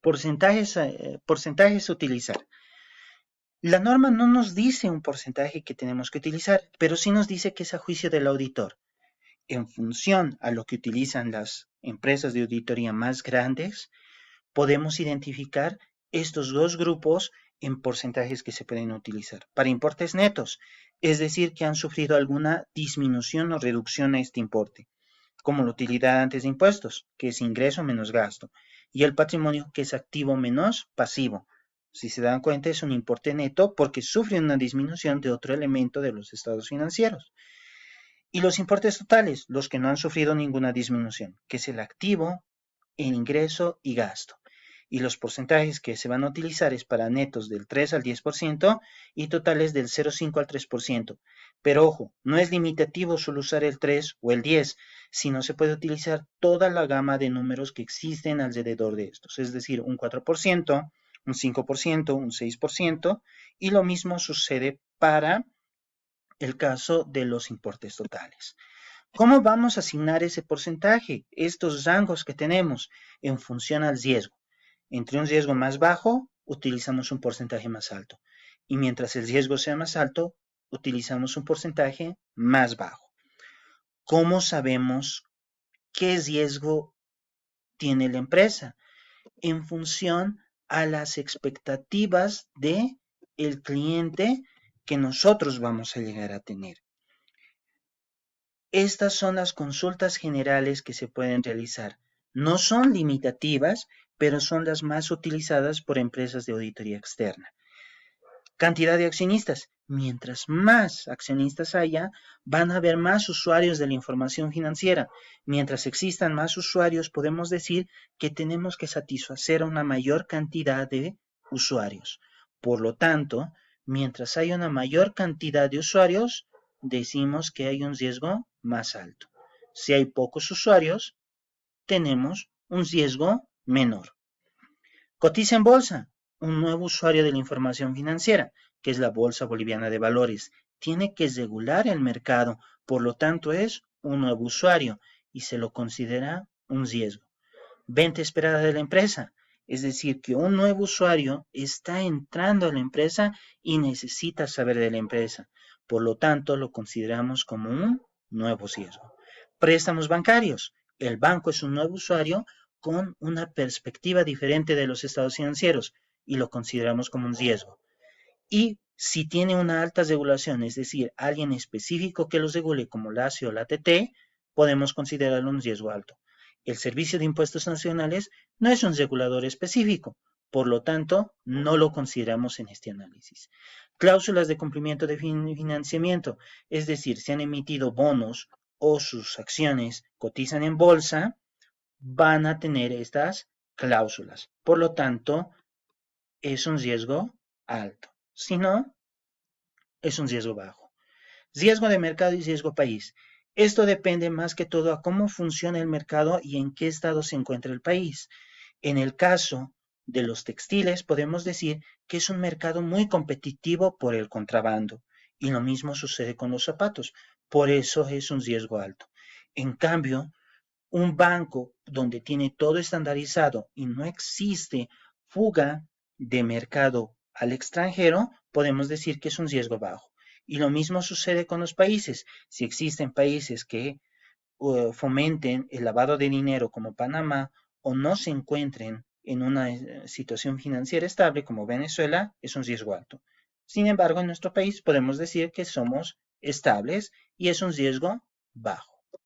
Porcentajes a utilizar. La norma no nos dice un porcentaje que tenemos que utilizar, pero sí nos dice que es a juicio del auditor. En función a lo que utilizan las empresas de auditoría más grandes, podemos identificar estos dos grupos en porcentajes que se pueden utilizar. Para importes netos, es decir, que han sufrido alguna disminución o reducción a este importe, como la utilidad antes de impuestos, que es ingreso menos gasto, y el patrimonio, que es activo menos pasivo. Si se dan cuenta, es un importe neto porque sufre una disminución de otro elemento de los estados financieros. Y los importes totales, los que no han sufrido ninguna disminución, que es el activo, el ingreso y gasto. Y los porcentajes que se van a utilizar es para netos del 3 al 10% y totales del 0,5 al 3%. Pero ojo, no es limitativo solo usar el 3 o el 10, sino se puede utilizar toda la gama de números que existen alrededor de estos, es decir, un 4%, un 5%, un 6%, y lo mismo sucede para el caso de los importes totales. ¿Cómo vamos a asignar ese porcentaje? Estos rangos que tenemos en función al riesgo. Entre un riesgo más bajo, utilizamos un porcentaje más alto. Y mientras el riesgo sea más alto, utilizamos un porcentaje más bajo. ¿Cómo sabemos qué riesgo tiene la empresa? En función a las expectativas del cliente que nosotros vamos a llegar a tener. Estas son las consultas generales que se pueden realizar. No son limitativas, pero son las más utilizadas por empresas de auditoría externa. Cantidad de accionistas. Mientras más accionistas haya, van a haber más usuarios de la información financiera. Mientras existan más usuarios, podemos decir que tenemos que satisfacer a una mayor cantidad de usuarios. Por lo tanto, mientras haya una mayor cantidad de usuarios, decimos que hay un riesgo más alto. Si hay pocos usuarios, tenemos un riesgo menor. Cotiza en bolsa. Un nuevo usuario de la información financiera, que es la Bolsa Boliviana de Valores, tiene que regular el mercado, por lo tanto es un nuevo usuario y se lo considera un riesgo. Venta esperada de la empresa, es decir, que un nuevo usuario está entrando a la empresa y necesita saber de la empresa, por lo tanto lo consideramos como un nuevo riesgo. Préstamos bancarios, el banco es un nuevo usuario con una perspectiva diferente de los estados financieros y lo consideramos como un riesgo. Y si tiene una alta regulación, es decir, alguien específico que los regule como la ASI o la ATT, podemos considerarlo un riesgo alto. El Servicio de Impuestos Nacionales no es un regulador específico, por lo tanto, no lo consideramos en este análisis. Cláusulas de cumplimiento de financiamiento, es decir, si han emitido bonos o sus acciones cotizan en bolsa, van a tener estas cláusulas. Por lo tanto, es un riesgo alto. Si no, es un riesgo bajo. Riesgo de mercado y riesgo país. Esto depende más que todo a cómo funciona el mercado y en qué estado se encuentra el país. En el caso de los textiles, podemos decir que es un mercado muy competitivo por el contrabando. Y lo mismo sucede con los zapatos. Por eso es un riesgo alto. En cambio, un banco donde tiene todo estandarizado y no existe fuga de mercado al extranjero, podemos decir que es un riesgo bajo. Y lo mismo sucede con los países. Si existen países que fomenten el lavado de dinero como Panamá o no se encuentren en una situación financiera estable como Venezuela, es un riesgo alto. Sin embargo, en nuestro país podemos decir que somos estables y es un riesgo bajo.